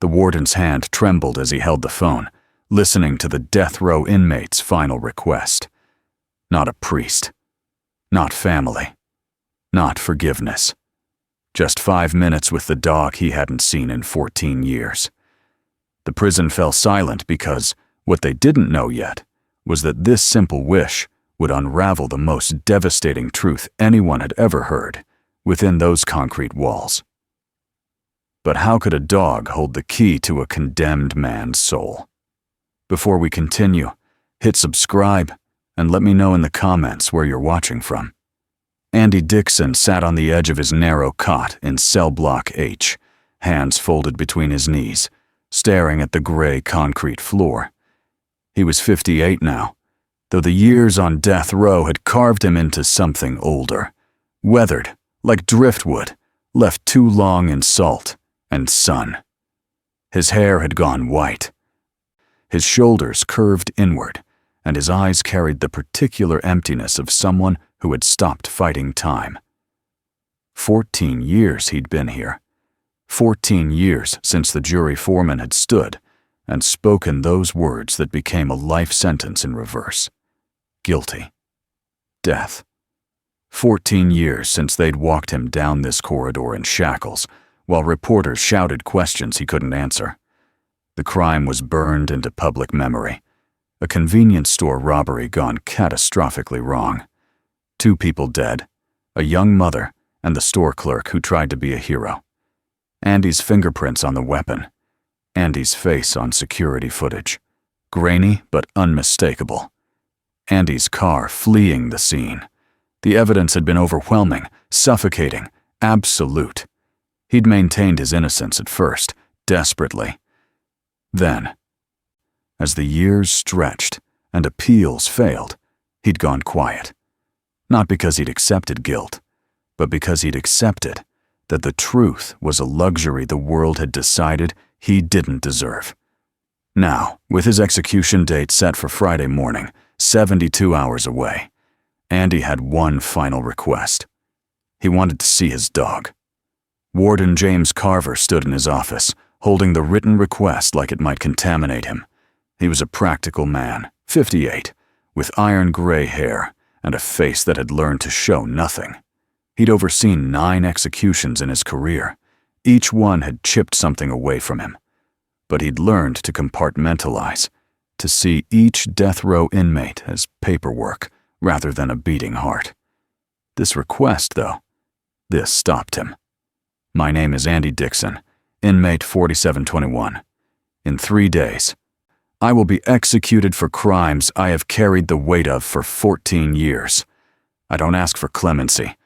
The warden's hand trembled as he held the phone, listening to the death row inmate's final request. Not a priest. Not family. Not forgiveness. Just 5 minutes with the dog he hadn't seen in 14 years. The prison fell silent because what they didn't know yet was that this simple wish would unravel the most devastating truth anyone had ever heard within those concrete walls. But how could a dog hold the key to a condemned man's soul? Before we continue, hit subscribe and let me know in the comments where you're watching from. Andy Dixon sat on the edge of his narrow cot in cell block H, hands folded between his knees, staring at the gray concrete floor. He was 58 now, though the years on death row had carved him into something older, weathered like driftwood, left too long in salt and sun. His hair had gone white. His shoulders curved inward, and his eyes carried the particular emptiness of someone who had stopped fighting time. 14 years he'd been here. 14 years since the jury foreman had stood and spoken those words that became a life sentence in reverse. Guilty. Death. 14 years since they'd walked him down this corridor in shackles, while reporters shouted questions he couldn't answer. The crime was burned into public memory. A convenience store robbery gone catastrophically wrong. 2 people dead, a young mother and the store clerk who tried to be a hero. Andy's fingerprints on the weapon. Andy's face on security footage. Grainy but unmistakable. Andy's car fleeing the scene. The evidence had been overwhelming, suffocating, absolute. He'd maintained his innocence at first, desperately. Then, as the years stretched and appeals failed, he'd gone quiet. Not because he'd accepted guilt, but because he'd accepted that the truth was a luxury the world had decided he didn't deserve. Now, with his execution date set for Friday morning, 72 hours away, Andy had one final request. He wanted to see his dog. Warden James Carver stood in his office, holding the written request like it might contaminate him. He was a practical man, 58, with iron gray hair and a face that had learned to show nothing. He'd overseen 9 executions in his career. Each one had chipped something away from him. But he'd learned to compartmentalize, to see each death row inmate as paperwork rather than a beating heart. This request, though, this stopped him. My name is Andy Dixon, inmate 4721. In 3 days, I will be executed for crimes I have carried the weight of for 14 years. I don't ask for clemency.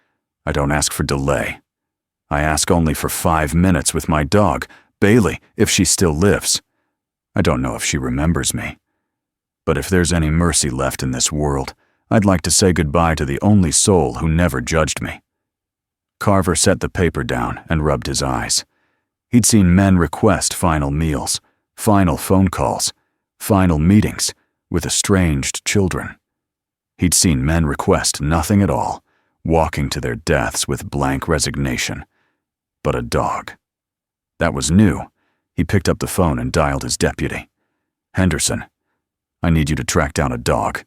I don't ask for delay. I ask only for 5 minutes with my dog, Bailey, if she still lives. I don't know if she remembers me. But if there's any mercy left in this world, I'd like to say goodbye to the only soul who never judged me. Carver set the paper down and rubbed his eyes. He'd seen men request final meals, final phone calls, final meetings with estranged children. He'd seen men request nothing at all, walking to their deaths with blank resignation. But a dog. That was new. He picked up the phone and dialed his deputy. Henderson, I need you to track down a dog.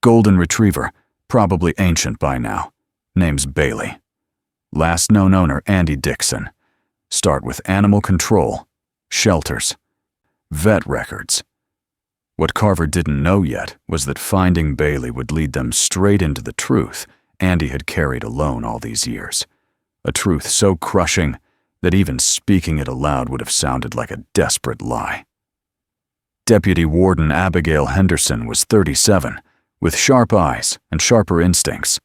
Golden retriever, probably ancient by now. Name's Bailey. Last known owner, Andy Dixon. Start with animal control, shelters, vet records. What Carver didn't know yet was that finding Bailey would lead them straight into the truth Andy had carried alone all these years. A truth so crushing that even speaking it aloud would have sounded like a desperate lie. Deputy Warden Abigail Henderson was 37, with sharp eyes and sharper instincts.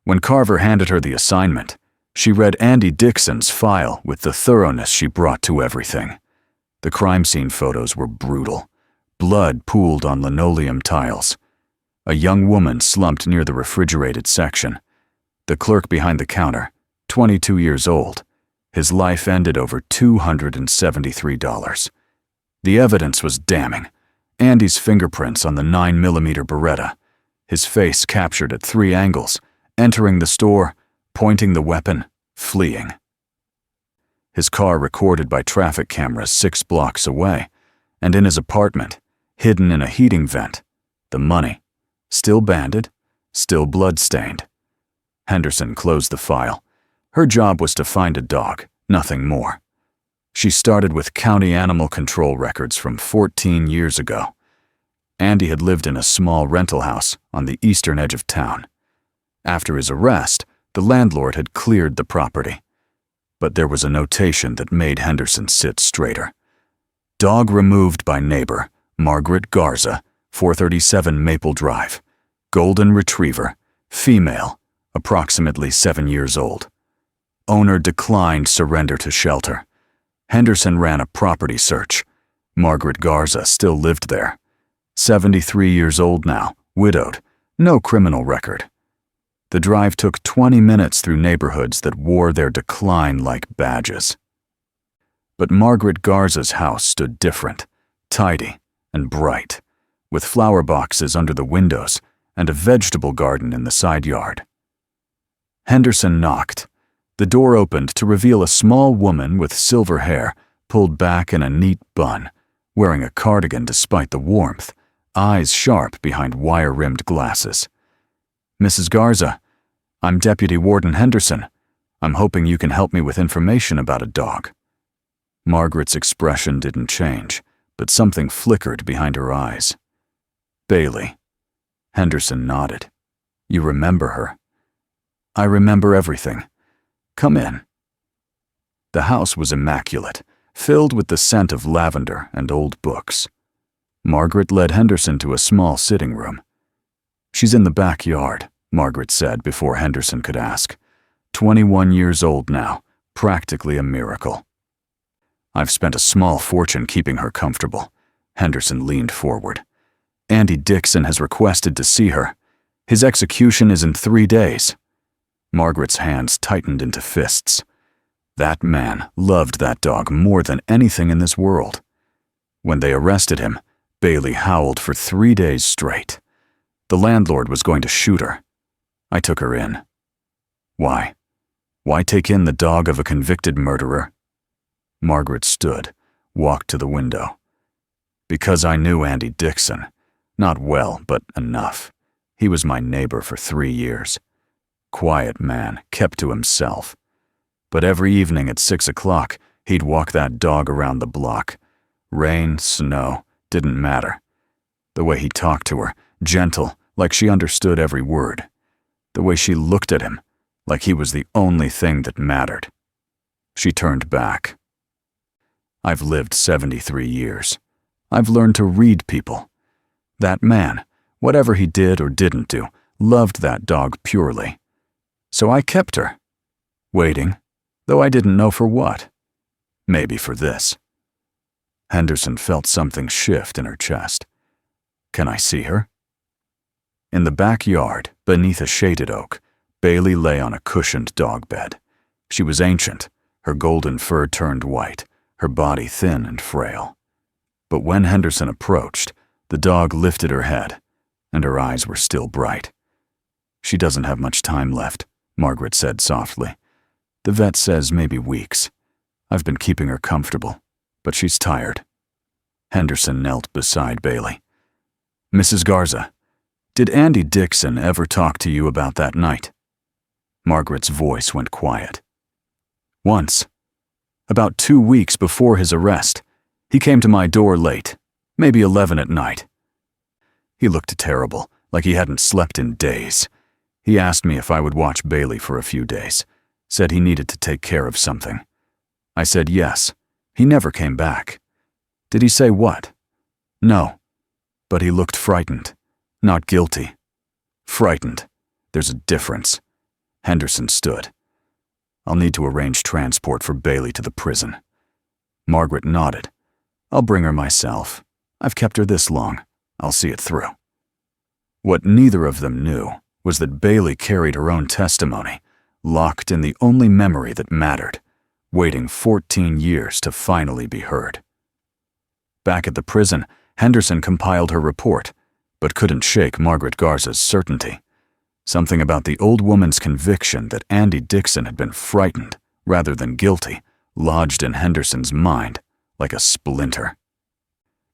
When Carver handed her the assignment, she read Andy Dixon's file with the thoroughness she brought to everything. The crime scene photos were brutal. Blood pooled on linoleum tiles. A young woman slumped near the refrigerated section. The clerk behind the counter, 22 years old. His life ended over $273. The evidence was damning. Andy's fingerprints on the 9mm Beretta. His face captured at 3 angles, entering the store, pointing the weapon, fleeing. his car recorded by traffic cameras 6 blocks away, and in his apartment, hidden in a heating vent, the money, still banded, still blood-stained. Henderson closed the file. Her job was to find a dog, nothing more. She started with county animal control records from 14 years ago. Andy had lived in a small rental house on the eastern edge of town. After his arrest, the landlord had cleared the property. But there was a notation that made Henderson sit straighter. Dog removed by neighbor, Margaret Garza, 437 Maple Drive. Golden Retriever, female, approximately 7 years old. Owner declined surrender to shelter. Henderson ran a property search. Margaret Garza still lived there. 73 years old now, widowed, no criminal record. The drive took 20 minutes through neighborhoods that wore their decline like badges. But Margaret Garza's house stood different, tidy and bright, with flower boxes under the windows and a vegetable garden in the side yard. Henderson knocked. The door opened to reveal a small woman with silver hair pulled back in a neat bun, wearing a cardigan despite the warmth, eyes sharp behind wire-rimmed glasses. "Mrs. Garza, I'm Deputy Warden Henderson. I'm hoping you can help me with information about a dog." Margaret's expression didn't change, but something flickered behind her eyes. "Bailey." Henderson nodded. "You remember her?" "I remember everything. Come in." The house was immaculate, filled with the scent of lavender and old books. Margaret led Henderson to a small sitting room. "She's in the backyard," Margaret said before Henderson could ask. 21 years old now, practically a miracle. "I've spent a small fortune keeping her comfortable." Henderson leaned forward. "Andy Dixon has requested to see her. His execution is in 3 days." Margaret's hands tightened into fists. That man loved that dog more than anything in this world. When they arrested him, Bailey howled for 3 days straight. The landlord was going to shoot her. I took her in. Why? Why take in the dog of a convicted murderer? Margaret stood, walked to the window. Because I knew Andy Dixon. Not well, but enough. He was my neighbor for 3 years. Quiet man, kept to himself. But every evening at 6 o'clock, he'd walk that dog around the block. Rain, snow, didn't matter. The way he talked to her, gentle, like she understood every word. The way she looked at him, like he was the only thing that mattered. She turned back. I've lived 73 years. I've learned to read people. That man, whatever he did or didn't do, loved that dog purely. So I kept her, waiting, though I didn't know for what. Maybe for this. Henderson felt something shift in her chest. Can I see her? In the backyard, beneath a shaded oak, Bailey lay on a cushioned dog bed. She was ancient, her golden fur turned white, her body thin and frail. But when Henderson approached, the dog lifted her head, and her eyes were still bright. She doesn't have much time left, Margaret said softly. The vet says maybe weeks. I've been keeping her comfortable, but she's tired. Henderson knelt beside Bailey. Mrs. Garza, did Andy Dixon ever talk to you about that night? Margaret's voice went quiet. Once. About 2 weeks before his arrest. He came to my door late, maybe 11 at night. He looked terrible, like he hadn't slept in days. He asked me if I would watch Bailey for a few days, said he needed to take care of something. I said yes. He never came back. Did he say what? No. But he looked frightened, not guilty. Frightened. There's a difference. Henderson stood. I'll need to arrange transport for Bailey to the prison. Margaret nodded. I'll bring her myself. I've kept her this long. I'll see it through. What neither of them knew was that Bailey carried her own testimony, locked in the only memory that mattered, waiting 14 years to finally be heard. Back at the prison, Henderson compiled her report, but couldn't shake Margaret Garza's certainty. Something about the old woman's conviction that Andy Dixon had been frightened, rather than guilty, lodged in Henderson's mind like a splinter.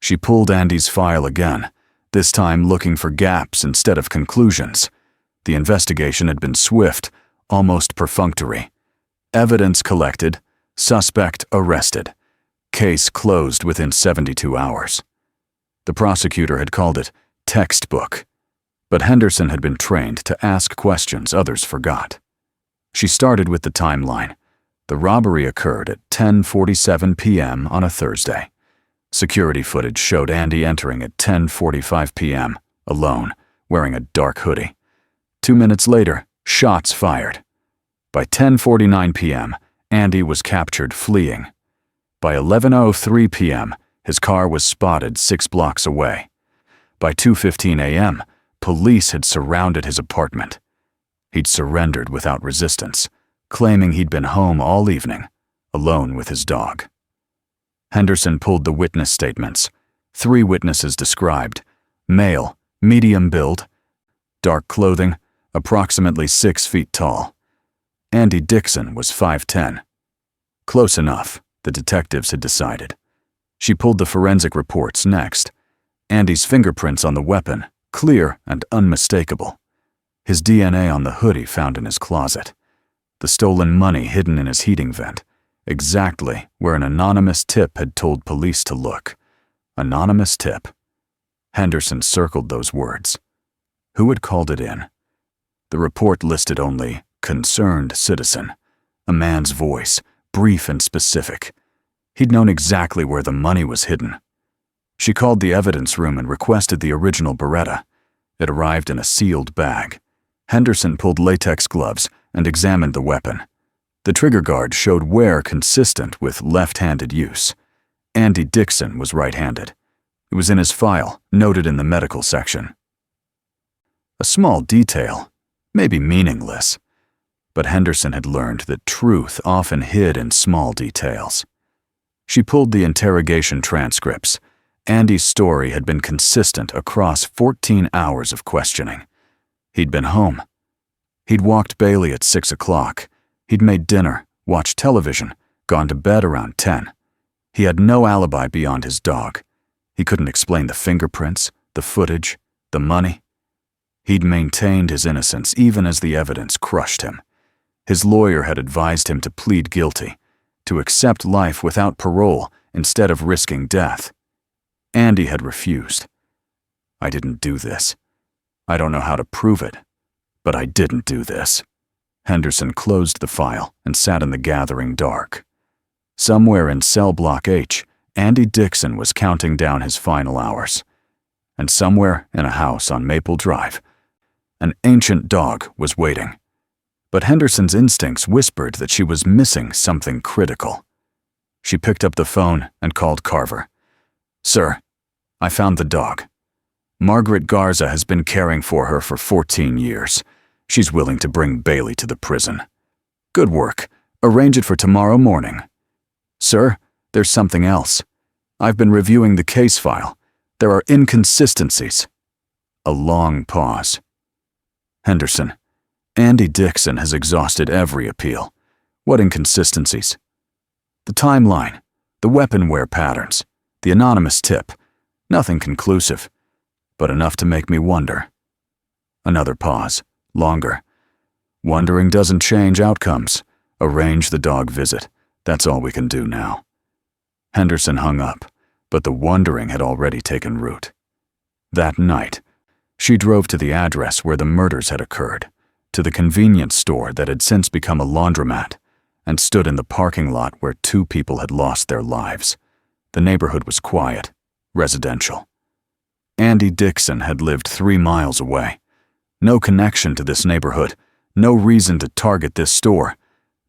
She pulled Andy's file again, this time looking for gaps instead of conclusions. The investigation had been swift, almost perfunctory. Evidence collected, suspect arrested. Case closed within 72 hours. The prosecutor had called it textbook, but Henderson had been trained to ask questions others forgot. She started with the timeline. The robbery occurred at 10:47 p.m. on a Thursday. Security footage showed Andy entering at 10:45 p.m., alone, wearing a dark hoodie. 2 minutes later, shots fired. By 10:49 p.m., Andy was captured fleeing. By 11:03 p.m., his car was spotted 6 blocks away. By 2:15 a.m., police had surrounded his apartment. He'd surrendered without resistance, claiming he'd been home all evening, alone with his dog. Henderson pulled the witness statements. 3 witnesses described: male, medium build, dark clothing, approximately 6 feet tall. Andy Dixon was 5'10". Close enough, the detectives had decided. She pulled the forensic reports next. Andy's fingerprints on the weapon, clear and unmistakable. His DNA on the hoodie found in his closet. The stolen money hidden in his heating vent, exactly where an anonymous tip had told police to look. Anonymous tip. Henderson circled those words. Who had called it in? The report listed only concerned citizen, a man's voice, brief and specific. He'd known exactly where the money was hidden. She called the evidence room and requested the original Beretta. It arrived in a sealed bag. Henderson pulled latex gloves and examined the weapon. The trigger guard showed wear consistent with left-handed use. Andy Dixon was right-handed. It was in his file, noted in the medical section. A small detail, maybe meaningless, but Henderson had learned that truth often hid in small details. She pulled the interrogation transcripts. Andy's story had been consistent across 14 hours of questioning. He'd been home. He'd walked Bailey at 6 o'clock. He'd made dinner, watched television, gone to bed around 10. He had no alibi beyond his dog. He couldn't explain the fingerprints, the footage, the money. He'd maintained his innocence even as the evidence crushed him. His lawyer had advised him to plead guilty, to accept life without parole instead of risking death. Andy had refused. I didn't do this. I don't know how to prove it, but I didn't do this. Henderson closed the file and sat in the gathering dark. Somewhere in cell block H, Andy Dixon was counting down his final hours. And somewhere in a house on Maple Drive, an ancient dog was waiting. But Henderson's instincts whispered that she was missing something critical. She picked up the phone and called Carver. Sir, I found the dog. Margaret Garza has been caring for her for 14 years. She's willing to bring Bailey to the prison. Good work. Arrange it for tomorrow morning. Sir, there's something else. I've been reviewing the case file. There are inconsistencies. A long pause. Henderson, Andy Dixon has exhausted every appeal. What inconsistencies? The timeline, the weapon wear patterns, the anonymous tip. Nothing conclusive, but enough to make me wonder. Another pause, longer. Wondering doesn't change outcomes. Arrange the dog visit. That's all we can do now. Henderson hung up, but the wondering had already taken root. That night, she drove to the address where the murders had occurred, to the convenience store that had since become a laundromat, and stood in the parking lot where 2 people had lost their lives. The neighborhood was quiet, residential. Andy Dixon had lived 3 miles away. No connection to this neighborhood, no reason to target this store,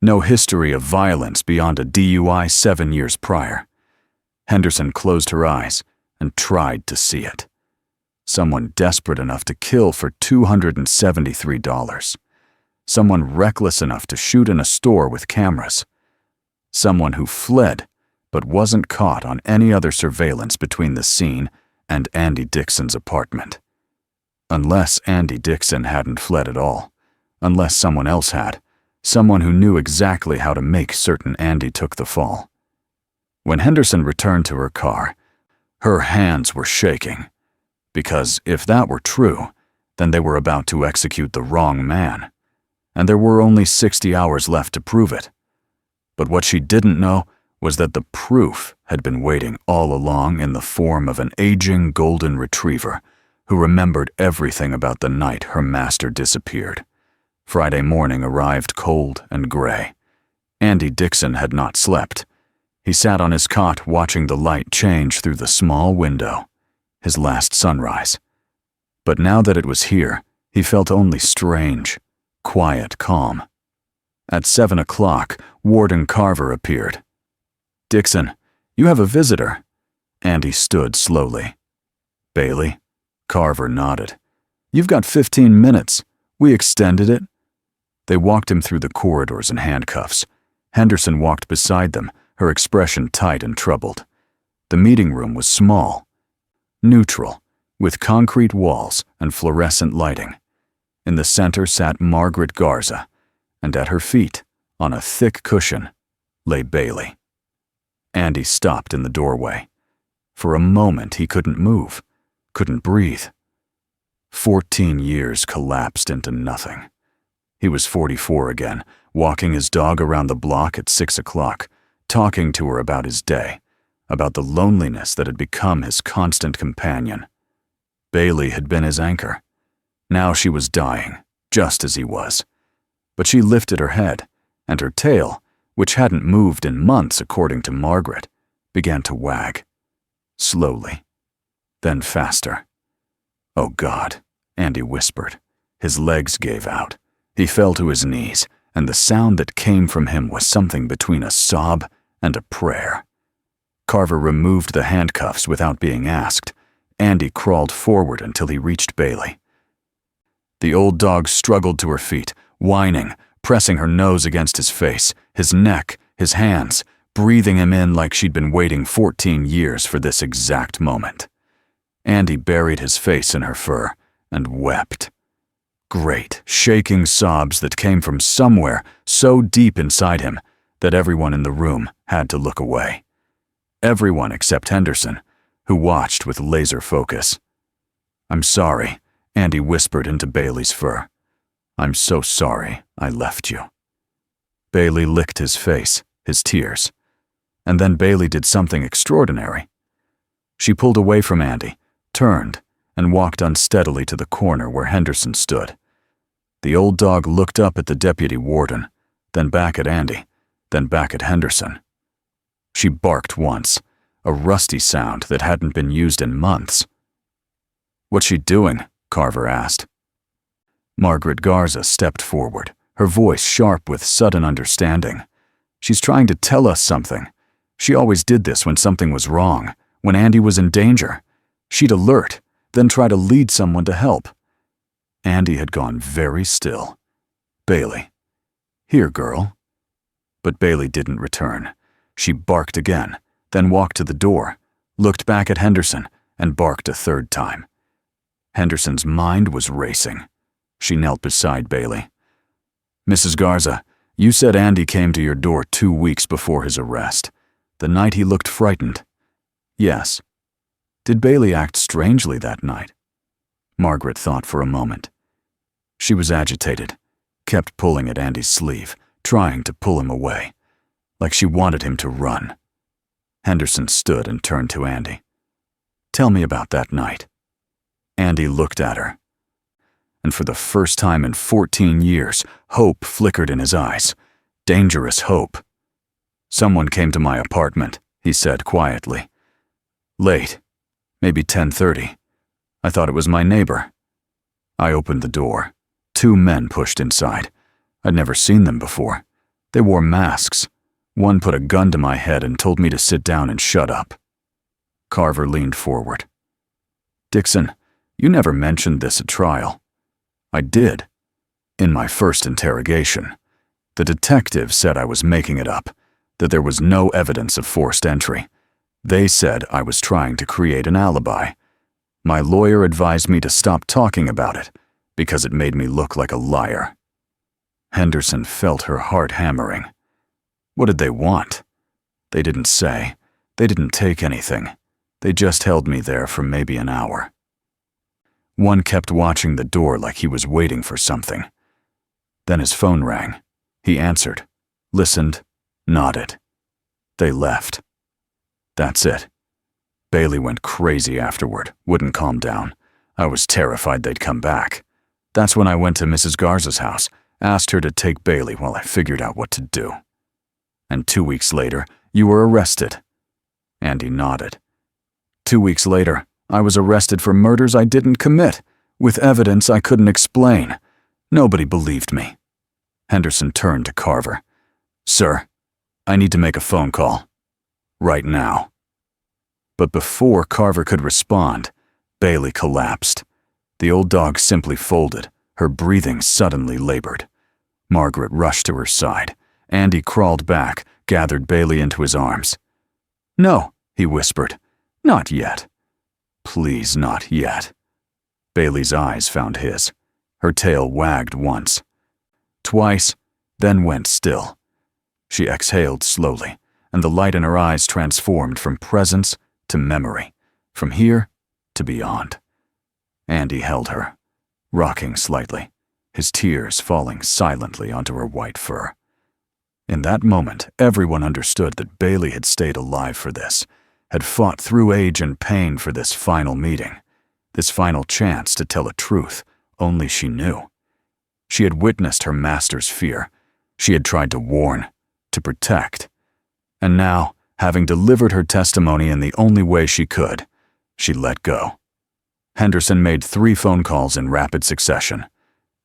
no history of violence beyond a DUI 7 years prior. Henderson closed her eyes and tried to see it. Someone desperate enough to kill for $273. Someone reckless enough to shoot in a store with cameras. Someone who fled but wasn't caught on any other surveillance between the scene and Andy Dixon's apartment. Unless Andy Dixon hadn't fled at all, unless someone else had, someone who knew exactly how to make certain Andy took the fall. When Henderson returned to her car, her hands were shaking, because if that were true, then they were about to execute the wrong man, and there were only 60 hours left to prove it. But what she didn't know was that the proof had been waiting all along in the form of an aging golden retriever who remembered everything about the night her master disappeared. Friday morning arrived cold and gray. Andy Dixon had not slept. He sat on his cot watching the light change through the small window, his last sunrise. But now that it was here, he felt only strange, quiet calm. At 7 o'clock, Warden Carver appeared. "Dixon, you have a visitor." Andy stood slowly. "Bailey?" Carver nodded. "You've got 15 minutes. We extended it." They walked him through the corridors in handcuffs. Henderson walked beside them, her expression tight and troubled. The meeting room was small, neutral, with concrete walls and fluorescent lighting. In the center sat Margaret Garza, and at her feet, on a thick cushion, lay Bailey. Andy stopped in the doorway. For a moment he couldn't move, couldn't breathe. 14 years collapsed into nothing. He was 44 again, walking his dog around the block at 6 o'clock, talking to her about his day, about the loneliness that had become his constant companion. Bailey had been his anchor. Now she was dying, just as he was. But she lifted her head, and her tail, which hadn't moved in months according to Margaret, began to wag. Slowly, then faster. "Oh God," Andy whispered. His legs gave out. He fell to his knees, and the sound that came from him was something between a sob and a prayer. Carver removed the handcuffs without being asked. Andy crawled forward until he reached Bailey. The old dog struggled to her feet, whining, pressing her nose against his face, his neck, his hands, breathing him in like she'd been waiting 14 years for this exact moment. Andy buried his face in her fur and wept. Great, shaking sobs that came from somewhere so deep inside him that everyone in the room had to look away. Everyone except Henderson, who watched with laser focus. "I'm sorry," Andy whispered into Bailey's fur. "I'm so sorry I left you." Bailey licked his face, his tears. And then Bailey did something extraordinary. She pulled away from Andy, turned, and walked unsteadily to the corner where Henderson stood. The old dog looked up at the deputy warden, then back at Andy, then back at Henderson. She barked once, a rusty sound that hadn't been used in months. "What's she doing?" Carver asked. Margaret Garza stepped forward, her voice sharp with sudden understanding. "She's trying to tell us something. She always did this when something was wrong, when Andy was in danger. She'd alert, then try to lead someone to help." Andy had gone very still. "Bailey." "Here, girl." But Bailey didn't return. She barked again, then walked to the door, looked back at Henderson, and barked a third time. Henderson's mind was racing. She knelt beside Bailey. "Mrs. Garza, you said Andy came to your door 2 weeks before his arrest. The night he looked frightened." "Yes." "Did Bailey act strangely that night?" Margaret thought for a moment. She was agitated, kept pulling at Andy's sleeve, trying to pull him away, like she wanted him to run. Henderson stood and turned to Andy. "Tell me about that night." Andy looked at her. And for the first time in 14 years, hope flickered in his eyes. Dangerous hope. "Someone came to my apartment," he said quietly. "Late, maybe 10:30. I thought it was my neighbor. I opened the door. 2 men pushed inside. I'd never seen them before. They wore masks. One put a gun to my head and told me to sit down and shut up." Carver leaned forward. "Dixon, you never mentioned this at trial." "I did. In my first interrogation. The detective said I was making it up, that there was no evidence of forced entry. They said I was trying to create an alibi. My lawyer advised me to stop talking about it because it made me look like a liar." Henderson felt her heart hammering. What did they want? They didn't say. They didn't take anything. They just held me there for maybe an hour. One kept watching the door like he was waiting for something. Then his phone rang. He answered, listened, nodded. They left. That's it. Bailey went crazy afterward, wouldn't calm down. I was terrified they'd come back. That's when I went to Mrs. Garza's house, asked her to take Bailey while I figured out what to do. And 2 weeks later, you were arrested. Andy nodded. 2 weeks later, I was arrested for murders I didn't commit, with evidence I couldn't explain. Nobody believed me. Henderson turned to Carver. Sir, I need to make a phone call. Right now. But before Carver could respond, Bailey collapsed. The old dog simply folded, her breathing suddenly labored. Margaret rushed to her side. Andy crawled back, gathered Bailey into his arms. No, he whispered. Not yet. Please, not yet. Bailey's eyes found his. Her tail wagged once. Twice, then went still. She exhaled slowly, and the light in her eyes transformed from presence to memory, from here to beyond. Andy held her, rocking slightly, his tears falling silently onto her white fur. In that moment, everyone understood that Bailey had stayed alive for this, had fought through age and pain for this final meeting, this final chance to tell a truth only she knew. She had witnessed her master's fear. She had tried to warn, to protect. And now, having delivered her testimony in the only way she could, she let go. Henderson made 3 phone calls in rapid succession.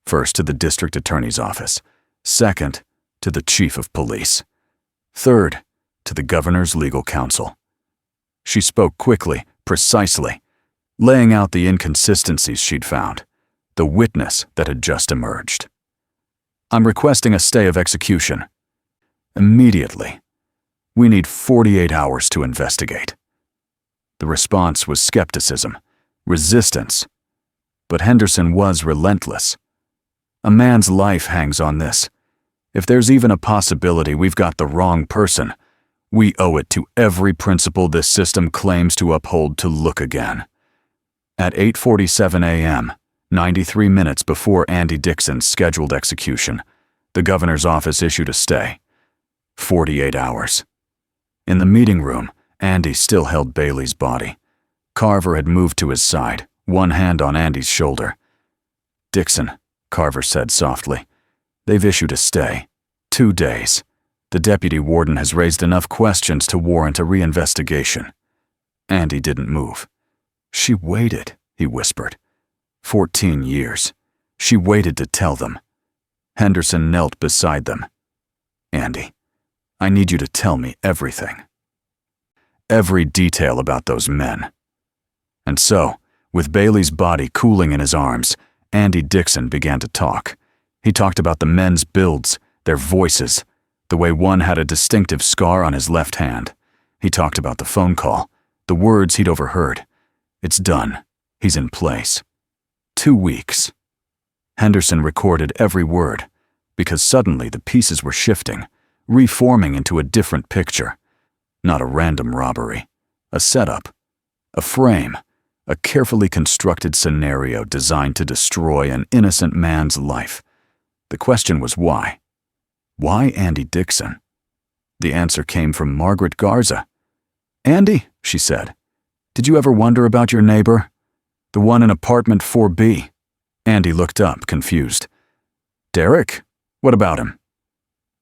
First to the district attorney's office. Second, to the chief of police. Third, to the governor's legal counsel. She spoke quickly, precisely, laying out the inconsistencies she'd found, the witness that had just emerged. I'm requesting a stay of execution. Immediately. We need 48 hours to investigate. The response was skepticism, resistance. But Henderson was relentless. A man's life hangs on this. If there's even a possibility we've got the wrong person, we owe it to every principle this system claims to uphold to look again. At 8:47 a.m., 93 minutes before Andy Dixon's scheduled execution, the governor's office issued a stay. 48 hours. In the meeting room, Andy still held Bailey's body. Carver had moved to his side, one hand on Andy's shoulder. Dixon, Carver said softly, they've issued a stay. 2 days. The deputy warden has raised enough questions to warrant a reinvestigation. Andy didn't move. She waited, he whispered. 14 years. She waited to tell them. Henderson knelt beside them. Andy, I need you to tell me everything. Every detail about those men. And so, with Bailey's body cooling in his arms, Andy Dixon began to talk. He talked about the men's builds, their voices, the way one had a distinctive scar on his left hand. He talked about the phone call, the words he'd overheard. It's done. He's in place. 2 weeks. Henderson recorded every word, because suddenly the pieces were shifting, reforming into a different picture. Not a random robbery. A setup. A frame. A carefully constructed scenario designed to destroy an innocent man's life. The question was why? Why Andy Dixon? The answer came from Margaret Garza. Andy, she said, did you ever wonder about your neighbor? The one in apartment 4B. Andy looked up, confused. Derek? What about him?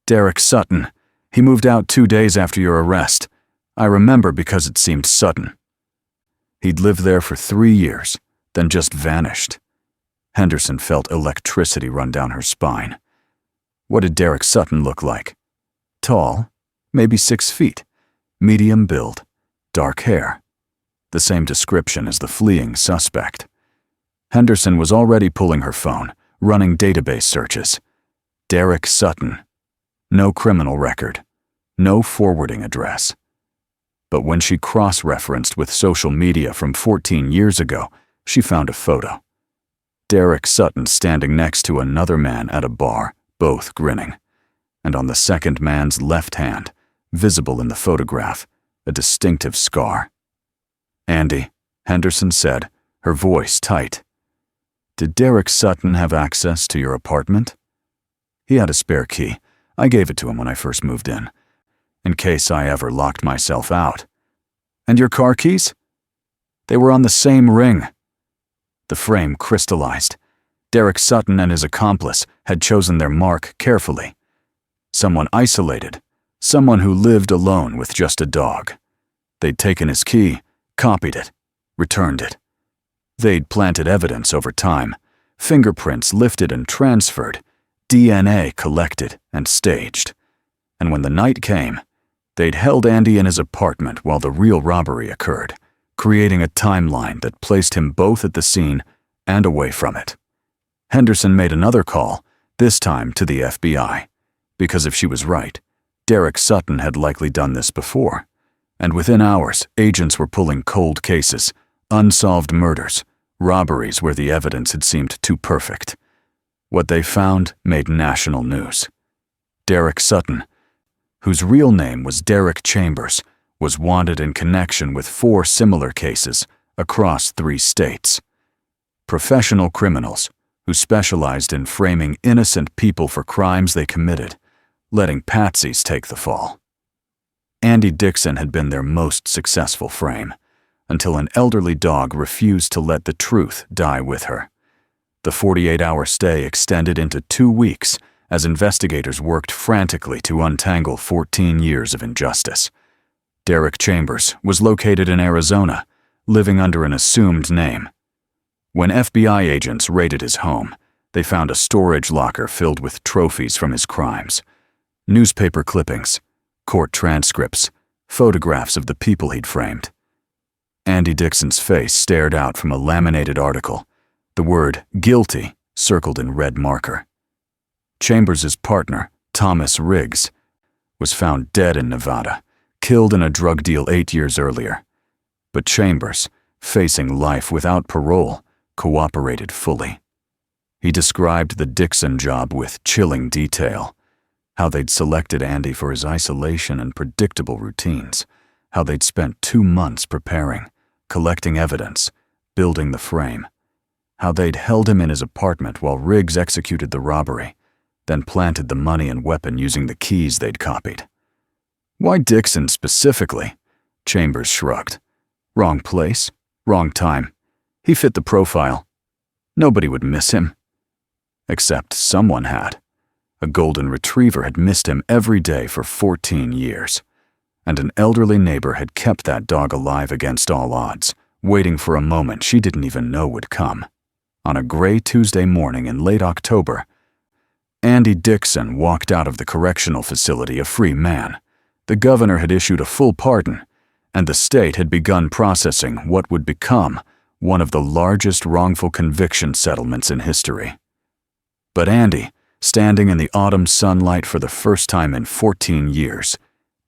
Derek Sutton. He moved out 2 days after your arrest. I remember because it seemed sudden. He'd lived there for 3 years, then just vanished. Henderson felt electricity run down her spine. What did Derek Sutton look like? Tall, maybe 6 feet, medium build, dark hair. The same description as the fleeing suspect. Henderson was already pulling her phone, running database searches. Derek Sutton. No criminal record. No forwarding address. But when she cross-referenced with social media from 14 years ago, she found a photo. Derek Sutton standing next to another man at a bar, both grinning, and on the second man's left hand, visible in the photograph, a distinctive scar. "Andy," Henderson said, her voice tight. "Did Derek Sutton have access to your apartment?" "He had a spare key. I gave it to him when I first moved in case I ever locked myself out." "And your car keys?" "They were on the same ring." The frame crystallized. Derek Sutton and his accomplice had chosen their mark carefully. Someone isolated, someone who lived alone with just a dog. They'd taken his key, copied it, returned it. They'd planted evidence over time, fingerprints lifted and transferred, DNA collected and staged. And when the night came, they'd held Andy in his apartment while the real robbery occurred, creating a timeline that placed him both at the scene and away from it. Henderson made another call, this time to the FBI, because if she was right, Derek Sutton had likely done this before. And within hours, agents were pulling cold cases, unsolved murders, robberies where the evidence had seemed too perfect. What they found made national news. Derek Sutton, whose real name was Derek Chambers, was wanted in connection with 4 similar cases across 3 states. Professional criminals who specialized in framing innocent people for crimes they committed, letting patsies take the fall. Andy Dixon had been their most successful frame, until an elderly dog refused to let the truth die with her. The 48-hour stay extended into 2 weeks as investigators worked frantically to untangle 14 years of injustice. Derek Chambers was located in Arizona, living under an assumed name. When FBI agents raided his home, they found a storage locker filled with trophies from his crimes. Newspaper clippings, court transcripts, photographs of the people he'd framed. Andy Dixon's face stared out from a laminated article, the word "guilty" circled in red marker. Chambers' partner, Thomas Riggs, was found dead in Nevada, killed in a drug deal 8 years earlier. But Chambers, facing life without parole, cooperated fully. He described the Dixon job with chilling detail, how they'd selected Andy for his isolation and predictable routines, how they'd spent 2 months preparing, collecting evidence, building the frame, how they'd held him in his apartment while Riggs executed the robbery, then planted the money and weapon using the keys they'd copied. "Why Dixon specifically?" Chambers shrugged. "Wrong place, wrong time. He fit the profile. Nobody would miss him." Except someone had. A golden retriever had missed him every day for 14 years. And an elderly neighbor had kept that dog alive against all odds, waiting for a moment she didn't even know would come. On a gray Tuesday morning in late October, Andy Dixon walked out of the correctional facility a free man. The governor had issued a full pardon, and the state had begun processing what would become one of the largest wrongful conviction settlements in history. But Andy, standing in the autumn sunlight for the first time in 14 years,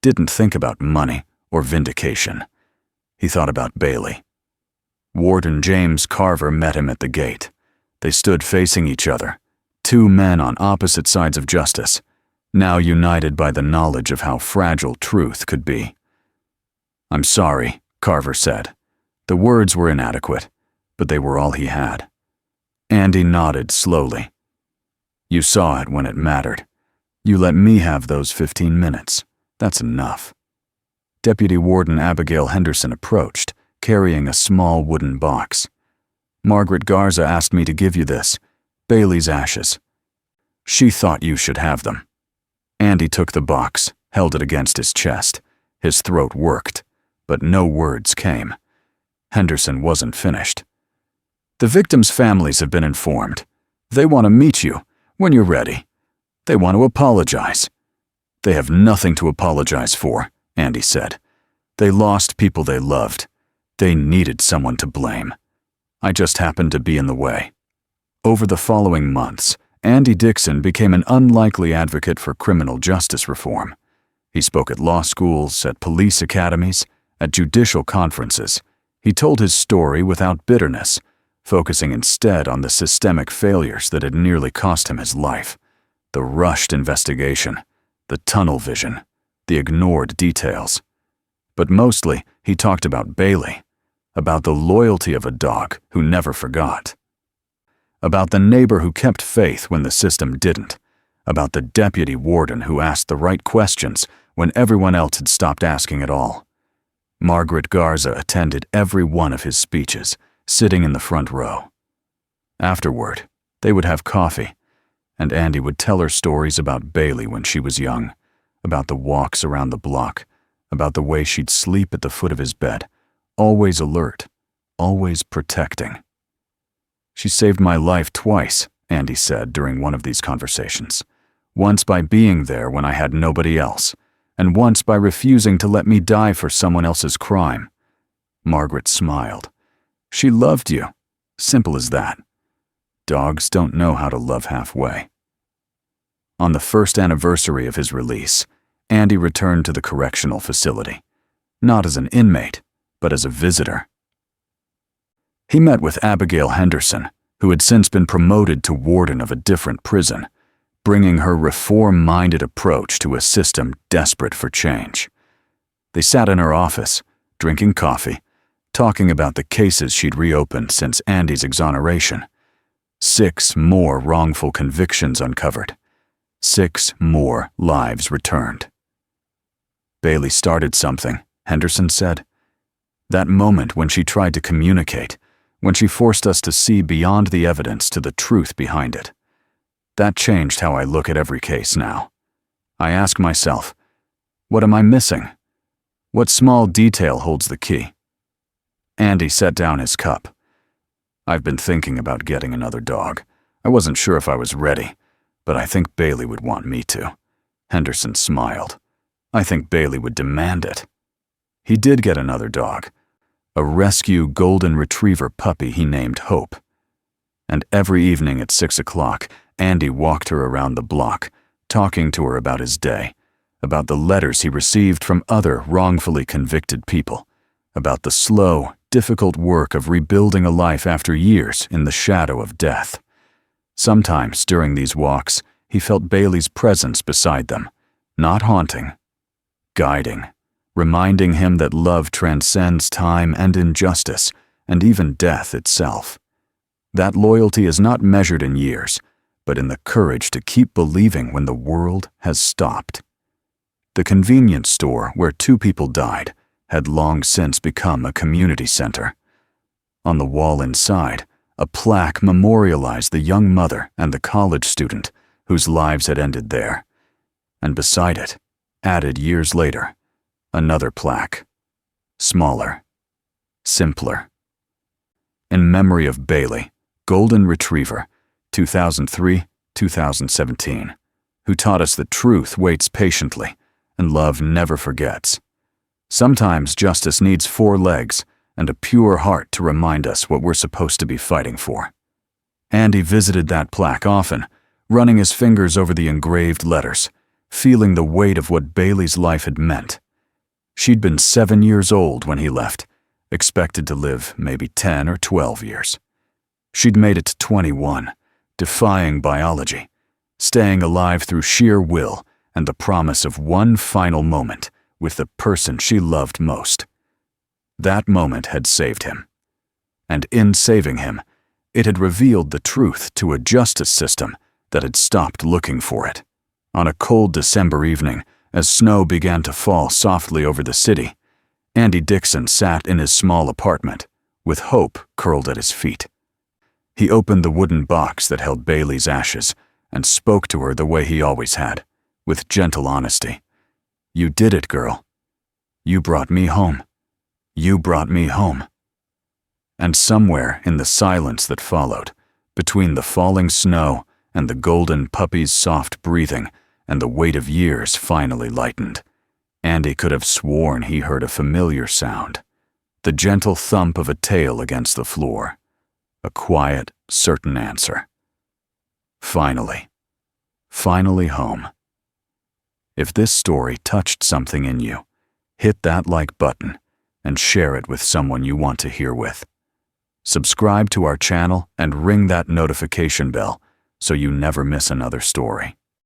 didn't think about money or vindication. He thought about Bailey. Warden James Carver met him at the gate. They stood facing each other, 2 men on opposite sides of justice, now united by the knowledge of how fragile truth could be. "I'm sorry," Carver said. The words were inadequate, but they were all he had. Andy nodded slowly. "You saw it when it mattered. You let me have those 15 minutes. That's enough." Deputy Warden Abigail Henderson approached, carrying a small wooden box. "Margaret Garza asked me to give you this, Bailey's ashes. She thought you should have them." Andy took the box, held it against his chest. His throat worked, but no words came. Henderson wasn't finished. "The victims' families have been informed. They want to meet you when you're ready. They want to apologize." "They have nothing to apologize for," Andy said. "They lost people they loved. They needed someone to blame. I just happened to be in the way." Over the following months, Andy Dixon became an unlikely advocate for criminal justice reform. He spoke at law schools, at police academies, at judicial conferences. He told his story without bitterness, focusing instead on the systemic failures that had nearly cost him his life. The rushed investigation, the tunnel vision, the ignored details. But mostly, he talked about Bailey, about the loyalty of a dog who never forgot, about the neighbor who kept faith when the system didn't, about the deputy warden who asked the right questions when everyone else had stopped asking at all. Margaret Garza attended every one of his speeches, sitting in the front row. Afterward, they would have coffee, and Andy would tell her stories about Bailey when she was young, about the walks around the block, about the way she'd sleep at the foot of his bed, always alert, always protecting. "She saved my life twice," Andy said during one of these conversations. "Once by being there when I had nobody else, and once by refusing to let me die for someone else's crime." Margaret smiled. "She loved you. Simple as that. Dogs don't know how to love halfway." On the first anniversary of his release, Andy returned to the correctional facility, not as an inmate, but as a visitor. He met with Abigail Henderson, who had since been promoted to warden of a different prison, bringing her reform-minded approach to a system desperate for change. They sat in her office, drinking coffee, talking about the cases she'd reopened since Andy's exoneration. 6 more wrongful convictions uncovered. 6 more lives returned. "Bailey started something," Henderson said. "That moment when she tried to communicate, when she forced us to see beyond the evidence to the truth behind it. That changed how I look at every case now. I ask myself, what am I missing? What small detail holds the key?" Andy set down his cup. "I've been thinking about getting another dog. I wasn't sure if I was ready, but I think Bailey would want me to." Henderson smiled. "I think Bailey would demand it." He did get another dog, a rescue golden retriever puppy he named Hope. And every evening at 6 o'clock, Andy walked her around the block, talking to her about his day, about the letters he received from other wrongfully convicted people, about the slow, difficult work of rebuilding a life after years in the shadow of death. Sometimes during these walks, he felt Bailey's presence beside them, not haunting, guiding, reminding him that love transcends time and injustice, and even death itself. That loyalty is not measured in years, but in the courage to keep believing when the world has stopped. The convenience store where 2 people died had long since become a community center. On the wall inside, a plaque memorialized the young mother and the college student whose lives had ended there. And beside it, added years later, another plaque. Smaller. Simpler. In memory of Bailey, Golden Retriever, 2003-2017, who taught us that truth waits patiently and love never forgets. Sometimes justice needs 4 legs and a pure heart to remind us what we're supposed to be fighting for. Andy visited that plaque often, running his fingers over the engraved letters, feeling the weight of what Bailey's life had meant. She'd been 7 years old when he left, expected to live maybe 10 or 12 years. She'd made it to 21, defying biology, staying alive through sheer will and the promise of one final moment with the person she loved most. That moment had saved him. And in saving him, it had revealed the truth to a justice system that had stopped looking for it. On a cold December evening, as snow began to fall softly over the city, Andy Dixon sat in his small apartment, with Hope curled at his feet. He opened the wooden box that held Bailey's ashes and spoke to her the way he always had, with gentle honesty. "You did it, girl. You brought me home. You brought me home." And somewhere in the silence that followed, between the falling snow and the golden puppy's soft breathing and the weight of years finally lightened, Andy could have sworn he heard a familiar sound, the gentle thump of a tail against the floor, a quiet, certain answer. Finally home. If this story touched something in you, hit that like button and share it with someone you want to hear with. Subscribe to our channel and ring that notification bell so you never miss another story.